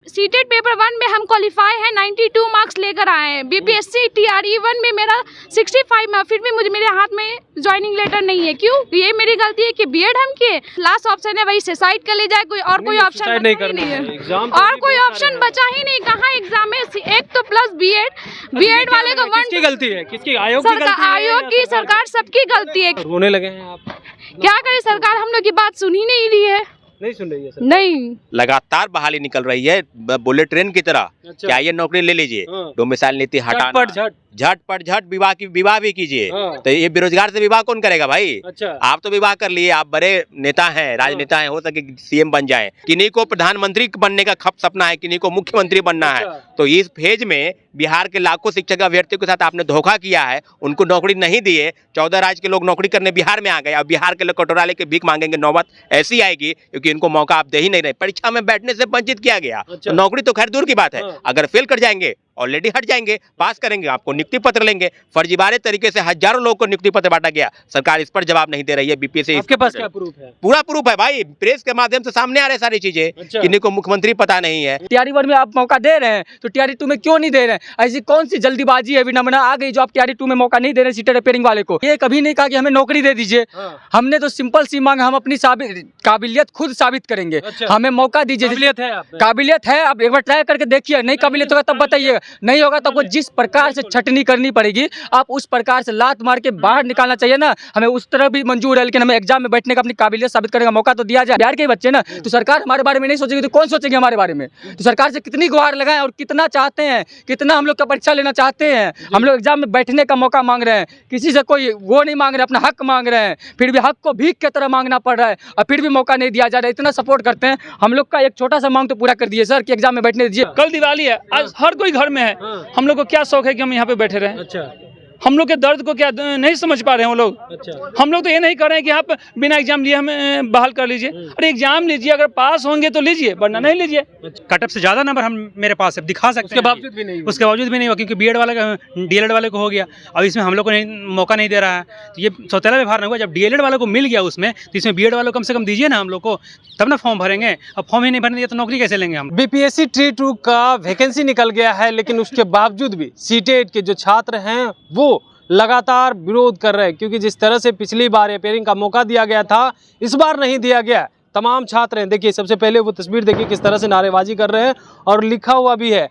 CTET paper 1 में हम qualify हैं, 92 मार्क्स लेकर आए हैं। बीपीएससी टीआरई 1 में मेरा 65 है, फिर भी मुझे मेरे हाथ में ज्वाइनिंग लेटर नहीं है। क्यों? ये मेरी गलती है कि बीएड हम किए। लास्ट ऑप्शन है वही सुसाइड कर ले जाए, कोई और कोई ऑप्शन नहीं है, और कोई ऑप्शन बचा ही नहीं। कहाँ एग्जाम में एक तो प्लस बीएड वाले को किसकी गलती है? किसकी? आयोग की गलती है? आयोग की, सरकार सबकी गलती है। रोने लगे हैं आप? क्या करे, सरकार हम लोग की बात सुन ही नहीं रही है। नहीं सुन रही है सर? नहीं, लगातार बहाली निकल रही है बुलेट ट्रेन की तरह। अच्छा। क्या ये नौकरी ले लीजिए, हाँ। डोमिसाइल नीति हटाना, झटपट विवाह भी कीजिए। हाँ। तो ये बेरोजगार से विवाह कौन करेगा भाई? अच्छा। आप तो विवाह कर लिए, आप बड़े नेता हैं, राजनेता हैं, हो सके सीएम बन जाएं। किन्हीं को प्रधानमंत्री बनने का सपना है, किन्हीं को मुख्यमंत्री बनना है। तो इस फेज में बिहार के लाखों शिक्षक अभ्यर्थियों के साथ आपने धोखा किया है, उनको नौकरी नहीं दिए। 14 राज्य के लोग नौकरी करने बिहार में आ गए। अब बिहार के लोग कटोरा लेके भीख मांगेंगे, नौबत ऐसी आएगी क्योंकि इनको मौका आप दे ही नहीं रहे। परीक्षा में बैठने से वंचित किया गया। अच्छा। तो नौकरी तो खैर दूर की बात है, अगर फेल कर जाएंगे, ऑलरेडी हट जाएंगे, पास करेंगे, आपको नियुक्ति पत्र लेंगे। फर्जीवाड़े तरीके से हजारों लोगों को नियुक्ति पत्र बांटा गया, सरकार इस पर जवाब नहीं दे रही है। बीपीएससी आपके पास क्या प्रूफ है? पूरा प्रूफ है भाई, प्रेस के माध्यम से सामने आ रहे सारी चीजें। अच्छा। किन्हीं को मुख्यमंत्री पता नहीं है। टीआरई 1 में आप मौका दे रहे हैं तो टीआरई 2 में क्यों नहीं दे रहे हैं? ऐसी कौन सी जल्दीबाजी है, विडंबना आ गई जो आप टीआरई 2 में मौका नहीं दे रहे सीटेट रिपेयरिंग वाले को? ये कभी नहीं कहा कि हमें नौकरी दे दीजिए। हमने तो सिंपल सी मांग, हम अपनी काबिलियत खुद साबित करेंगे। अच्छा। हमें मौका दीजिए। काबिलियत है आप में? काबिलियत है, आप एक बार ट्राई करके देखिए। नहीं काबिलियत होगा तब बताइएगा, नहीं होगा तो आपको जिस प्रकार से छटनी करनी पड़ेगी, आप उस प्रकार से लात मार के बाहर निकालना चाहिए ना। हमें उस तरह भी मंजूर है, लेकिन हमें एग्जाम में बैठने का अपनी काबिलियत साबित करने का मौका तो दिया जाए। बिहार के बच्चे ना, तो सरकार हमारे बारे में नहीं सोचेगी तो कौन सोचेगी हमारे बारे में? तो सरकार से कितनी गुहार लगाएं और कितना चाहते हैं, कितना हम लोग का परीक्षा लेना चाहते हैं। हम लोग एग्जाम में बैठने का मौका मांग रहे हैं, किसी से कोई वो नहीं मांग रहे, अपना हक मांग रहे हैं। फिर भी हक को भीख की तरह मांगना पड़ रहा है और फिर भी मौका नहीं दिया जा रहा है। इतना सपोर्ट करते हैं, हम लोग का एक छोटा सा मांग तो पूरा कर दिए सर कि एग्जाम में बैठने दीजिए। कल दिवाली है, आज हर कोई घर में है। हम लोग को क्या शौक है कि हम यहाँ पे बैठे रहें? अच्छा। हम लोग के दर्द को क्या नहीं समझ पा रहे हैं वो लोग? अच्छा। हम लोग तो ये नहीं कर रहे हैं कि आप बिना एग्जाम लिए हमें बहाल कर लीजिए। अरे एग्जाम लीजिए, अगर पास होंगे तो लीजिए, वरना नहीं लीजिए। कटअप से ज्यादा नंबर हम मेरे पास है, दिखा सकते हैं। उसके बावजूद भी नहीं हुआ? उसके बावजूद भी नहीं हुआ क्योंकि बीएड वाले का डीएलएड वाले को हो गया। अब इसमें हम लोग को मौका नहीं दे रहा है, तो ये सौतेला व्यवहार नहीं हुआ। जब डीएलएड वाले को मिल गया उसमें, तो इसमें बीएड वालों को कम से कम दीजिए ना हम लोग को, तब ना फॉर्म भरेंगे। अब फॉर्म ही नहीं भरने दिया तो नौकरी कैसे लेंगे हम? बीपीएससी ट्री 2 का वैकेंसी निकल गया है, लेकिन उसके बावजूद भी सीटेट के जो छात्र हैं वो लगातार विरोध कर रहे हैं, क्योंकि जिस तरह से पिछली बार रिपेयरिंग का मौका दिया गया था, इस बार नहीं दिया गया। तमाम छात्र हैं, देखिए सबसे पहले वो तस्वीर देखिए किस तरह से नारेबाजी कर रहे हैं और लिखा हुआ भी है,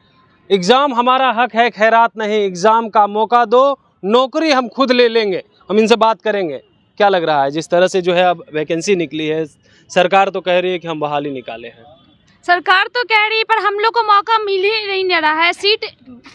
एग्ज़ाम हमारा हक है, खैरात नहीं, एग्ज़ाम का मौका दो, नौकरी हम खुद ले लेंगे, हम इनसे बात करेंगे। क्या लग रहा है जिस तरह से जो है अब वैकेंसी निकली है, सरकार तो कह रही है कि हम बहाली निकाले हैं, सरकार तो कह रही है पर हम लोग को मौका मिल ही नहीं दे रहा है। सीट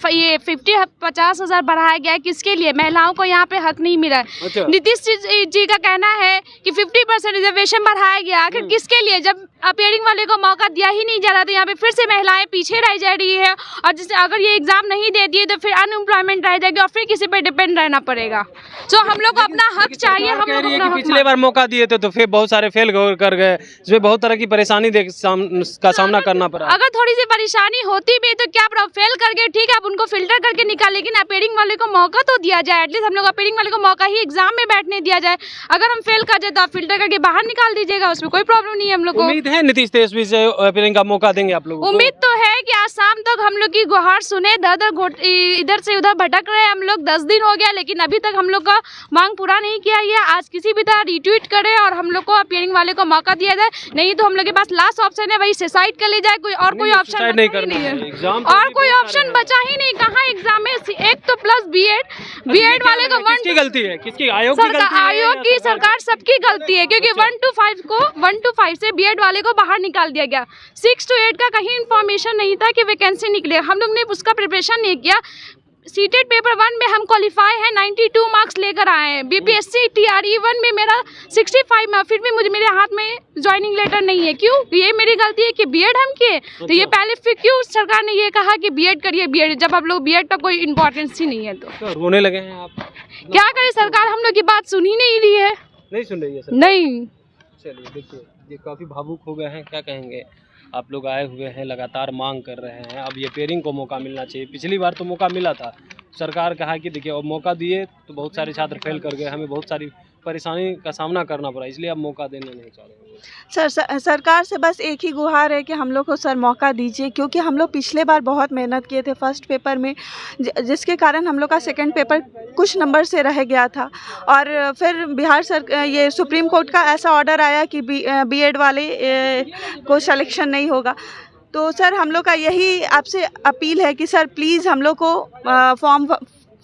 ये 50 हज़ार बढ़ाया गया है, किसके लिए? महिलाओं को यहाँ पे हक नहीं मिला है। अच्छा। नीतीश जी का कहना है कि 50% रिजर्वेशन बढ़ाया गया, आखिर किसके लिए? जब अपीयरिंग वाले को मौका दिया ही नहीं जा रहा, तो यहाँ पे फिर से महिलाएं पीछे रह जा रही है। और जैसे अगर ये एग्जाम नहीं दे दिए तो फिर अनएम्प्लॉयमेंट रह जाएगी और फिर किसी पे डिपेंड रहना पड़ेगा। तो हम लोग को अपना हक चाहिए। हम लोग अपना हक पिछले बार मौका दिए थे तो फिर बहुत सारे फेल कर गए, इसमें बहुत तरह की परेशानी का सामना करना पड़ा। अगर थोड़ी सी परेशानी होती भी तो क्या फेल करके ठीक है, आप उनको फिल्टर करके निकाल, लेकिन अपीयरिंग वाले को मौका तो दिया जाए। एटलीस्ट हम लोग अपीयरिंग वाले को मौका ही एग्जाम में बैठने दिया जाए। अगर हम फेल कर जाए तो आप फिल्टर करके बाहर निकाल दीजिएगा, उसमें कोई प्रॉब्लम नहीं है। हम लोग को उम्मीद है नीतीश तेजस्वी से अपीयरिंग का मौका देंगे आप लोगों को? उम्मीद तो है कि आज शाम तक हम लोग की गुहार सुने। इधर से उधर भटक रहे हम लोग, 10 दिन हो गया, लेकिन अभी तक हम लोग का मांग पूरा नहीं किया गया। आज किसी भी तरह रिट्वीट करे और हम लोग को अपीयरिंग वाले को मौका दिया जाए, नहीं तो हम लोग के पास लास्ट ऑप्शन है वही सुसाइड कर ले जाए, कोई और कोई ऑप्शन नहीं करना है, एग्जाम और कोई ऑप्शन बचा ही नहीं। कहाँ एग्जाम में एक तो प्लस बीएड वाले को किसकी गलती है? किसकी? आयोग की गलती है? आयोग की, सरकार सबकी गलती है, क्योंकि 1 to 5 से बीएड वाले को बाहर निकाल दिया गया। 6 to 8 का कहीं इन्फॉर्मेशन नहीं था कि वैकेंसी निकले, हम लोग ने उसका प्रिपरेशन नहीं किया। सीटेट पेपर 1 में हम क्वालिफाई हैं, 92 मार्क्स लेकर आए हैं। बीपीएससी टीआरई 1 में मेरा 65 है, फिर भी मुझे मेरे हाथ में ज्वाइनिंग लेटर नहीं है। क्यों? ये मेरी गलती है कि बीएड हम किए। तो ये पहले फिर क्यों सरकार ने ये कहा कि बीएड करिए, बीएड, जब आप लोग बीएड का कोई इम्पोर्टेंस ही नहीं है। तो रोने लगे हैं आप? क्या करें, सरकार हम लोग की बात सुन ही नहीं रही है। नहीं सुन रही है सर? नहीं। चलिए देखिए, ये काफ़ी भावुक हो गए हैं, क्या कहेंगे? आप लोग आए हुए हैं, लगातार मांग कर रहे हैं, अब ये पेयरिंग को मौका मिलना चाहिए। पिछली बार तो मौका मिला था, सरकार कहा कि देखिए अब मौका दिए तो बहुत सारे छात्र फेल कर गए, हमें बहुत सारी परेशानी का सामना करना पड़ा, इसलिए आप मौका देना नहीं चाह रहे हैं। सरकार से बस एक ही गुहार है कि हम लोग को सर मौका दीजिए, क्योंकि हम लोग पिछले बार बहुत मेहनत किए थे फर्स्ट पेपर में, जिसके कारण हम लोग का सेकंड पेपर कुछ नंबर से रह गया था। और फिर ये सुप्रीम कोर्ट का ऐसा ऑर्डर आया कि बीएड वाले को सिलेक्शन नहीं होगा। तो सर हम लोग का यही आपसे अपील है कि सर प्लीज़ हम लोग को फॉर्म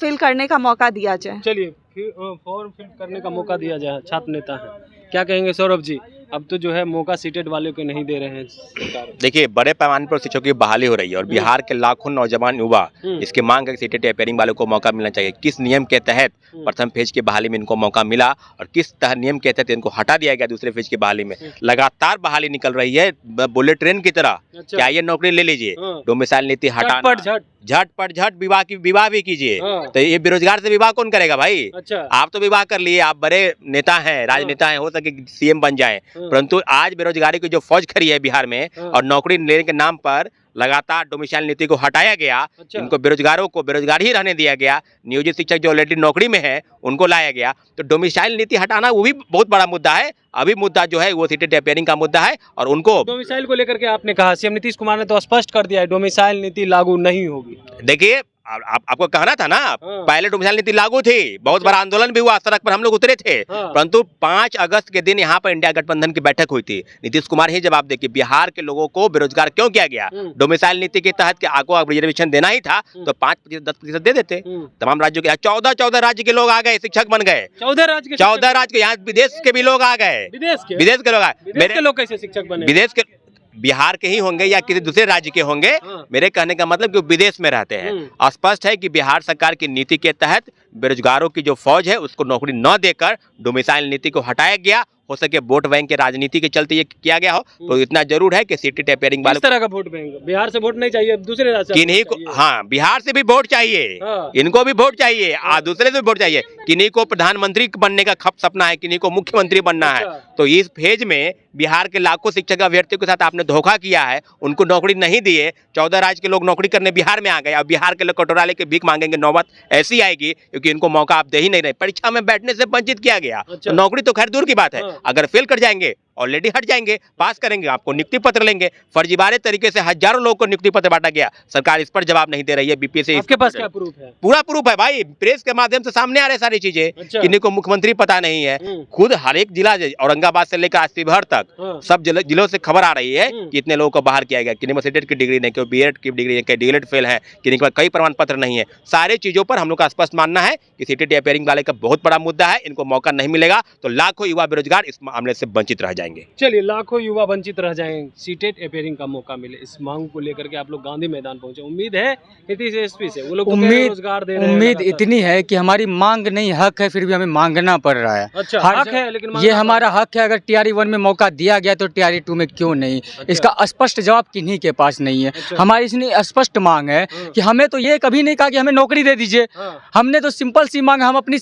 फिल करने का मौका दिया जाए। चलिए फॉर्म फिल करने का मौका दिया जाए। छात्र नेता हैं, क्या कहेंगे सौरभ जी? अब तो जो है मौका सीटेड वाले को नहीं दे रहे हैं सरकार। देखिए, बड़े पैमाने पर शिक्षकों की बहाली हो रही है और बिहार के लाखों नौजवान युवा इसकी मांग है कि सीटेड अपेयरिंग वालों को मौका मिलना चाहिए। किस नियम के तहत प्रथम फेज की बहाली में इनको मौका मिला और किस नियम के तहत इनको हटा दिया गया दूसरे फेज की बहाली में? लगातार बहाली निकल रही है बुलेट ट्रेन की तरह। क्या ये नौकरी ले लीजिए, डोमिसाइल नीति हटाना, झट विवाह भी कीजिए, तो ये बेरोजगार से विवाह कौन करेगा भाई? आप तो विवाह कर लिए, आप बड़े नेता हैं, राजनेता हैं, हो सके सीएम बन जाएं, परंतु आज बेरोजगारी की जो फौज खड़ी है बिहार में और नौकरी लेने के नाम पर लगातार डोमिसाइल नीति को हटाया गया। इनको बेरोजगारों को बेरोजगार ही रहने दिया गया। नियोजित शिक्षक जो ऑलरेडी नौकरी में है उनको लाया गया। तो डोमिसाइल नीति हटाना वो भी बहुत बड़ा मुद्दा है। अभी मुद्दा जो है वो सीटेड अपेयरिंग का मुद्दा है और उनको डोमिसाइल को लेकर के आपने कहा, सीएम नीतीश कुमार ने तो स्पष्ट कर दिया है डोमिसाइल नीति लागू नहीं होगी। देखिए, आपको कहना था ना, पहले डोमिसाइल नीति लागू थी, बहुत बड़ा आंदोलन भी हुआ, सड़क पर हम लोग उतरे थे, परंतु 5 अगस्त के दिन यहाँ पर इंडिया गठबंधन की बैठक हुई थी। नीतीश कुमार ही जवाब दे कि बिहार के लोगों को बेरोजगार क्यों किया गया। डोमिसाइल नीति के तहत आपको रिजर्वेशन देना ही था तो 5% 10% दे देते। तमाम राज्यों के 14 राज्य के लोग आ गए, शिक्षक बन गए। 14 राज्य के, यहाँ विदेश के भी लोग आ गए, विदेश के लोग आ गए। मेरे लोग कैसे शिक्षक बने? विदेश के, बिहार के ही होंगे या किसी दूसरे राज्य के होंगे। मेरे कहने का मतलब कि विदेश में रहते हैं। स्पष्ट है कि बिहार सरकार की नीति के तहत बेरोजगारों की जो फौज है उसको नौकरी न देकर डोमिसाइल नीति को हटाया गया। हो सके वोट बैंक के राजनीति के चलते ये किया गया हो, तो इतना जरूर है कि सीटेड अपेयरिंग वाले तरह का वोट बैंक, बिहार से वोट नहीं चाहिए, दूसरे राज्य किन्हीं को, हाँ बिहार से भी वोट चाहिए, इनको भी वोट चाहिए, दूसरे से भी वोट चाहिए। किन्हीं को प्रधानमंत्री बनने का सपना है, किन्हीं को मुख्यमंत्री बनना है। तो इस फेज में बिहार के लाखों शिक्षक अभ्यर्थियों के साथ आपने धोखा किया है, उनको नौकरी नहीं दिए। 14 राज्य के लोग नौकरी करने बिहार में आ गए। अब बिहार के लोग कटोरा लेके भीख मांगेंगे, नौबत ऐसी आएगी क्योंकि इनको मौका आप दे ही नहीं रहे। परीक्षा में बैठने से वंचित किया गया। तो नौकरी तो खैर दूर की बात है, अगर फेल कर जाएंगे, ऑलरेडी हट जाएंगे, पास करेंगे, आपको नियुक्ति पत्र लेंगे। फर्जीवाड़े तरीके से हजारों लोगों को नियुक्ति पत्र बांटा गया, सरकार इस पर जवाब नहीं दे रही है। बीपीएससी, आपके पास क्या प्रूफ है? पूरा प्रूफ है भाई, प्रेस के माध्यम से सामने आ रहे सारी चीजें। किन्हीं को मुख्यमंत्री पता नहीं है, खुद हर एक जिला, औरंगाबाद से लेकर आज शिवहर तक सब जिलों से खबर आ रही है कि इतने लोगों को बाहर किया गया। किन्हीं में सीटेड की डिग्री नहीं, कोई बीएड की डिग्री नहीं, कोई डीएलएड फेल है, किन्हीं के पास कई प्रमाण पत्र नहीं है। सारे चीजों पर हम लोग का स्पष्ट मानना है कि सीटेड अपेयरिंग वाले का बहुत बड़ा मुद्दा है। इनको मौका नहीं मिलेगा तो लाखों युवा बेरोजगार इस मामले से वंचित रह जाएंगे। चलिए, लाखों युवा वंचित रह जाएंगे, सीटेड अपेयरिंग का मौका मिले, इस मांग को लेकर के आप लोग गांधी मैदान पहुंचे। उम्मीद है नीतीश एसपी से, वो लोग रोजगार दे रहे हैं। उम्मीद इतनी है कि हमारी मांग नहीं हक है, फिर भी हमें मांगना पड़ रहा है। अच्छा, हक है, लेकिन ये हमारा हक है। अगर टीआरई 1 में मौका दिया गया तो टीआरई 2 में क्यों नहीं? इसका स्पष्ट जवाब किन्हीं के पास नहीं है। हमारी इसलिए स्पष्ट मांग है कि हमें तो ये कभी नहीं कहा कि हमें नौकरी दे दीजिए। हमने तो सिंपल सी मांग, हम अपनी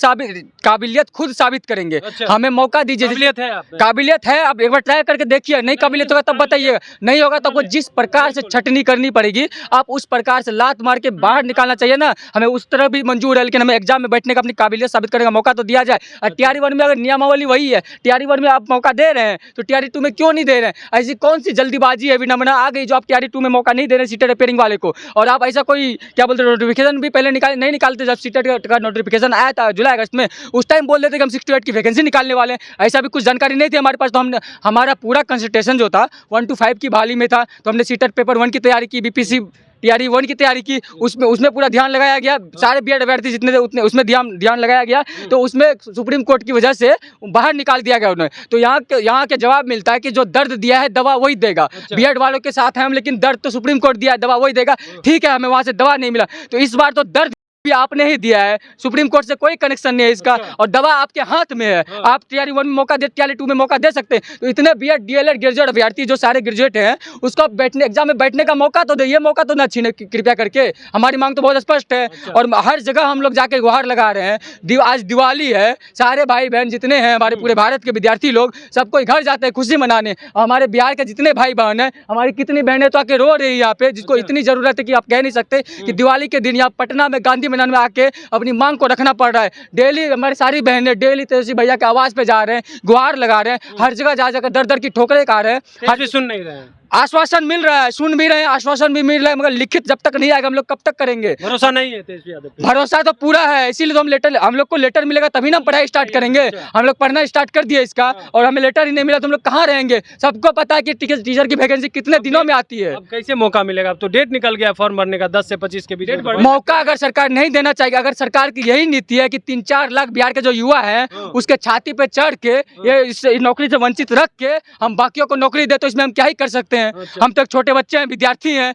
काबिलियत खुद साबित करेंगे, हमें मौका दीजिए। काबिलियत है, आप एक बार ट्राई करके देखिए, नहीं काबिलियत होगा तब बताइएगा, नहीं होगा तो आपको जिस प्रकार से छटनी करनी पड़ेगी आप उस प्रकार से लात मार के बाहर निकालना चाहिए ना। हमें उस तरह भी मंजूर है, लेकिन हमें एग्जाम में बैठने का अपनी काबिलियत साबित करने का मौका तो दिया जाए। और टीआरई 1 में अगर नियमावली वही है, टीआरई 1 में आप मौका दे रहे हैं तो टीआरई 2 में क्यों नहीं दे रहे हैं? ऐसी कौन सी जल्दीबाजी है, विडंबना आ गई जो आप टीआरई 2 में मौका नहीं दे रहे सीटेड अपेयरिंग वाले को? और आप ऐसा कोई क्या बोलते नोटिफिकेशन भी पहले नहीं निकालते। जब सीटेड का नोटिफिकेशन आया था जुलाई अगस्त में, उस टाइम बोल देते कि हम 68 की वैकेंसी निकालने वाले हैं। ऐसा भी कुछ जानकारी नहीं थी हमारे पास। तो हमने, हमारा पूरा कंसल्टेशन जो था 1 to 5 की बहाली में था, तो हमने सीटेड पेपर 1 की तैयारी की, बीपीसी टीआरई 1 की तैयारी की, उसमें पूरा ध्यान लगाया गया। सारे बीएड अभ्यर्थी जितने थे उतने उसमें ध्यान लगाया गया। तो उसमें सुप्रीम कोर्ट की वजह से बाहर निकाल दिया गया उन्हें। तो यहाँ के जवाब मिलता है कि जो दर्द दिया है दवा वही देगा। बीएड वालों के साथ हैं हम, लेकिन दर्द तो सुप्रीम कोर्ट दिया है, दवा वही देगा। ठीक है, हमें वहाँ से दवा नहीं मिला, तो इस बार तो दर्द भी आपने ही दिया है, सुप्रीम कोर्ट से कोई कनेक्शन नहीं है इसका। और दवा आपके हाथ में है, आप टीआरई 1 में मौका दे, टीआरई 2 में मौका दे सकते हैं। तो इतने बीएड डीएलएड ग्रेजुएट अभ्यर्थी जो सारे ग्रेजुएट हैं, उसको बैठने एग्जाम में बैठने का मौका तो दे, ये मौका तो ना छीने कृपया करके। हमारी मांग तो बहुत स्पष्ट है और हर जगह हम लोग जाके गुहार लगा रहे हैं। आज दिवाली है, सारे भाई बहन जितने हैं हमारे पूरे भारत के विद्यार्थी लोग, सब कोई घर जाते हैं खुशी मनाने। और हमारे बिहार के जितने भाई बहन हैं, हमारी कितनी बहनें तो आके रो रही है यहाँ पे, जिसको इतनी जरूरत है कि आप कह नहीं सकते कि दिवाली के दिन यहाँ पटना में गांधी मैदान में आके अपनी मांग को रखना पड़ रहा है। डेली हमारी सारी बहनें डेली तेजस्वी भैया के आवाज़ पे जा रहे हैं, गुहार लगा रहे हैं, हर जगह जा जाकर दर दर की ठोकरें खा रहे हैं। तेजस्वी सुन नहीं रहे हैं, आश्वासन मिल रहा है, सुन भी रहे हैं, आश्वासन भी मिल रहा है, मगर लिखित जब तक नहीं आएगा हम लोग कब तक करेंगे? भरोसा नहीं है तेजस्वी यादव पे? भरोसा तो पूरा है, इसीलिए तो हम लोग को लेटर मिलेगा तभी ना हम पढ़ाई स्टार्ट करेंगे। हम लोग पढ़ना स्टार्ट कर दिए इसका, और हमें लेटर ही नहीं मिला तो हम लोग कहाँ रहेंगे? सबको पता है कि टीचर की वैकेंसी कितने दिनों में आती है। अब कैसे मौका मिलेगा? अब तो डेट निकल गया फॉर्म भरने का, 10 से 25 के बीच में। मौका अगर सरकार नहीं देना चाहिए, अगर सरकार की यही नीति है कि 3-4 लाख बिहार के जो युवा हैं उसके छाती पे चढ़ के ये इस नौकरी से वंचित रख के हम बाकियों को नौकरी दे, तो इसमें हम क्या ही कर सकते हैं? हम तो छोटे बच्चे हैं, विद्यार्थी हैं,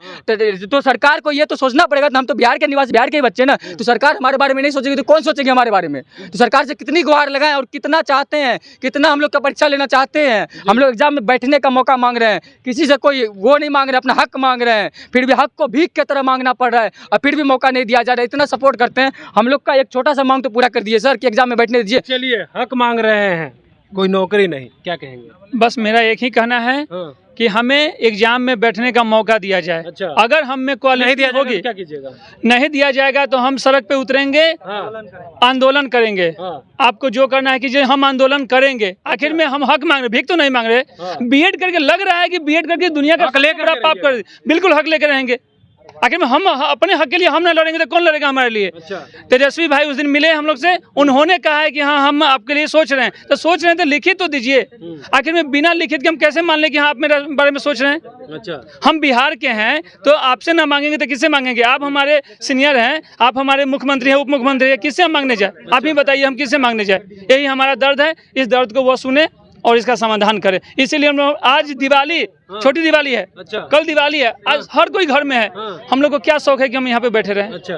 तो सरकार को ये तो सोचना पड़ेगा। हम तो बिहार के निवासी, बिहार के ही बच्चे ना, तो सरकार हमारे बारे में नहीं सोचेगी तो कौन सोचेगी हमारे बारे में? तो सरकार से कितनी गुहार लगाएं और कितना चाहते हैं, कितना हम लोग का परीक्षा लेना चाहते हैं। हम लोग एग्जाम में बैठने का मौका मांग रहे हैं, किसी से कोई वो नहीं मांग रहे, अपना हक मांग रहे हैं, फिर भी हक को भीख की तरह मांगना पड़ रहा है और फिर भी मौका नहीं दिया जा रहा है। इतना सपोर्ट करते हैं, हम लोग का एक छोटा सा मांग तो पूरा कर दिए सर कि एग्जाम में बैठने दीजिए। चलिए, हक मांग रहे हैं, कोई नौकरी नहीं, क्या कहेंगे? बस मेरा एक ही कहना है कि हमें एग्जाम में बैठने का मौका दिया जाए। अच्छा। अगर हम में क्वालिटी होगी, क्या कीजिएगा? नहीं दिया जाएगा तो हम सड़क पे उतरेंगे, आंदोलन करेंगे। आपको जो करना है कीजिए, हम आंदोलन करेंगे। आखिर में हम हक मांग रहे, भीख तो नहीं मांग रहे। बीएड करके लग रहा है कि बीएड करके दुनिया का बड़ा पाप कर, बिल्कुल हक लेकर रहेंगे। आखिर में हम अपने हक के लिए हम ना लड़ेंगे तो कौन लड़ेगा हमारे लिए? अच्छा। तेजस्वी भाई उस दिन मिले हम लोग से, उन्होंने कहा है कि हाँ हम आपके लिए सोच रहे हैं। तो सोच रहे हैं तो लिखित तो दीजिए। आखिर में बिना लिखित के हम कैसे मान लें कि हाँ आप मेरे बारे में सोच रहे हैं? अच्छा। हम बिहार के हैं तो आपसे ना मांगेंगे तो किससे मांगेंगे? आप हमारे सीनियर हैं, आप हमारे मुख्यमंत्री हैं, उप मुख्यमंत्री हैं, किससे हम मांगने जाए? आप ही बताइए, हम किससे मांगने जाए? यही हमारा दर्द है, इस दर्द को वो सुने और इसका समाधान करें। इसीलिए हम लोग आज दिवाली, छोटी दिवाली है, अच्छा। कल दिवाली है, आज हर कोई घर में है। हम लोग को क्या शौक है कि हम यहाँ पे बैठे रहें? अच्छा।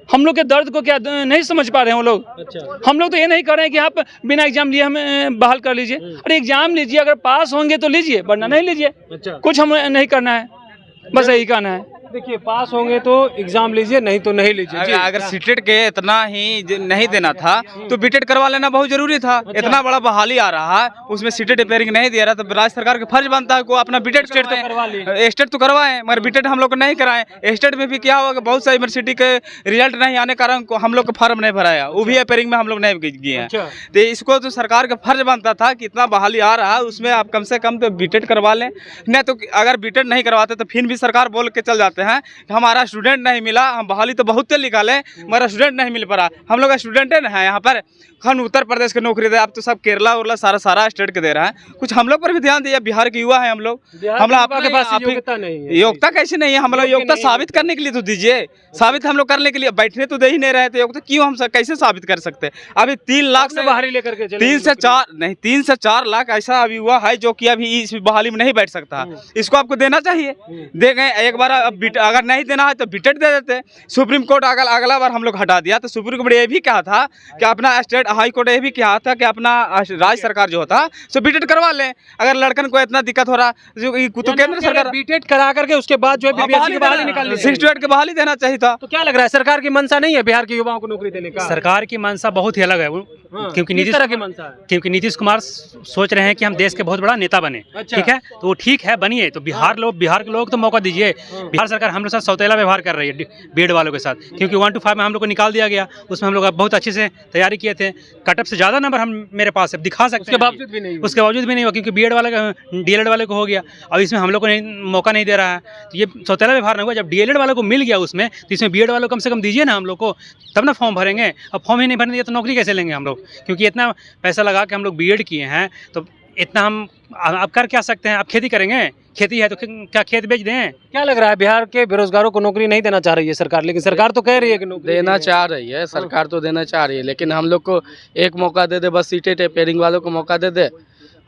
हम लोग के दर्द को क्या नहीं समझ पा रहे हैं वो लोग? अच्छा। हम लोग तो ये नहीं कर रहे हैं कि आप बिना एग्जाम लिए हमें बहाल कर लीजिए। अरे एग्जाम लीजिए, अगर पास होंगे तो लीजिए, वरना नहीं लीजिए। अच्छा। कुछ हम नहीं करना है, बस यही कहना है। देखिए, पास होंगे तो एग्जाम लीजिए, नहीं तो नहीं लीजिए। अगर सीटेट के इतना ही नहीं देना था तो बीटेट करवा लेना बहुत जरूरी था। इतना बड़ा बहाली आ रहा है, उसमें सीटेट रिपेयरिंग नहीं दे रहा, तो राज्य सरकार का फर्ज बनता है को अपना बीटेट स्टेट तो करवाएं, मगर बीटेट हम लोग को नहीं कराएं। स्टेट में भी क्या हुआ कि बहुत सारी यूनिवर्सिटी के रिजल्ट नहीं आने कारण को हम लोग का फॉर्म नहीं भराया, वो भी रिपेयरिंग में हम लोग नहीं किए हैं। तो इसको तो सरकार का फर्ज बनता था कि इतना बहाली आ रहा है, उसमें आप कम से कम तो बीटेट करवा लें। नहीं तो अगर बीटेट नहीं करवाते तो फिर भी सरकार बोल के चल जाते हैं हमारा स्टूडेंट नहीं मिला, हम बहाली तो बहुत निकाले मगर स्टूडेंट नहीं मिल पा। हम लोग स्टूडेंट है यहाँ पर, हम उत्तर प्रदेश के नौकरी दे, आप तो सब केरला उरला सारा स्टेट के दे रहा है। कुछ हम लोग पर भी ध्यान दिया, बिहार के युवा है हम लोग। हम लोग आपके पास योग्यता नहीं है। योग्यता कैसे नहीं है? हम लोग योग्यता साबित करने के लिए तो दीजिए, साबित हम लोग करने के लिए बैठने तो दे ही नहीं रहे थे। योग्यता क्यों हम कैसे साबित कर सकते हैं? अभी 3 लाख से बाहरी लेकर के 3 से 4 लाख ऐसा अभी हुआ है जो कि अभी इस बहाली में नहीं बैठ सकता। इसको आपको देना चाहिए, दे गए एक बार। अगर नहीं देना है तो बीटेट दे देते। सुप्रीम कोर्ट अगला बार हम लोग हटा दिया, तो सुप्रीम कोर्ट ये भी कहा था कि अपना स्टेट हाई कोर्ट ये भी कहा था कि अपना राज्य सरकार जो होता सो बीटेट करवा लें। अगर लड़कन को इतना दिक्कत हो रहा जो तो केंद्र सरकार बीटेट करा करके उसके बाद जो है बीपीएससी की बहाली निकाल 68 की बहाली देना चाहिए था। तो क्या लग रहा है सरकार की मंशा नहीं है बिहार के युवाओं को नौकरी देने का? सरकार की मंशा बहुत ही अलग है, क्योंकि नीतीश कुमार सोच रहे हैं कि हम देश के बहुत बड़ा नेता बने। ठीक है, तो वो ठीक है, बनिए। तो बिहार के लोग तो मौका दीजिए। बिहार सरकार हम लोग साथ सौतेला व्यवहार कर रही है बीएड वालों के साथ, क्योंकि 1 to 5 में हम लोग को निकाल दिया गया। उसमें हम लोग बहुत अच्छे से तैयारी किए थे, कटअप से ज़्यादा नंबर हम मेरे पास है, दिखा सकते हैं। उसके बावजूद भी नहीं हुआ, क्योंकि बीएड वाले डीएलएड वाले को हो गया। अब इसमें हम लोग को मौका नहीं दे रहा है, तो ये सौतेला व्यवहार नहीं हुआ। जब डीएलएड वालों को मिल गया उसमें, तो इसमें बीएड वालों को कम से कम दीजिए ना हम लोग को, तब ना फॉर्म भरेंगे। अब फॉर्म ही नहीं भरने दिया तो नौकरी कैसे लेंगे हम लोग? क्योंकि इतना पैसा लगा के हम लोग बीएड किए हैं, तो इतना हम अब कर क्या सकते हैं? आप खेती करेंगे, खेती है तो क्या खेत बेच दें? क्या लग रहा है, बिहार के बेरोजगारों को नौकरी नहीं देना चाह रही है सरकार, लेकिन सरकार तो कह रही है कि नौकरी देना चाह रही है। सरकार तो देना चाह रही है, लेकिन हम लोग को एक मौका दे दे, बस सीटेट रिपेयरिंग वालों को मौका दे दे,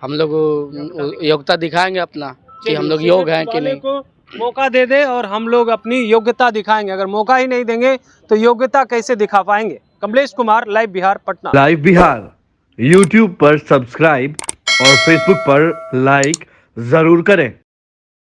हम लोग योग्यता दिखाएंगे अपना कि हम लोग योग्य हैं कि नहीं। मौका दे दे और हम लोग अपनी योग्यता दिखाएंगे। अगर मौका ही नहीं देंगे तो योग्यता कैसे दिखा पाएंगे? Kamlesh Kumar, live Bihar, Patna. Live Bihar YouTube पर सब्सक्राइब और फेसबुक पर लाइक जरूर करें।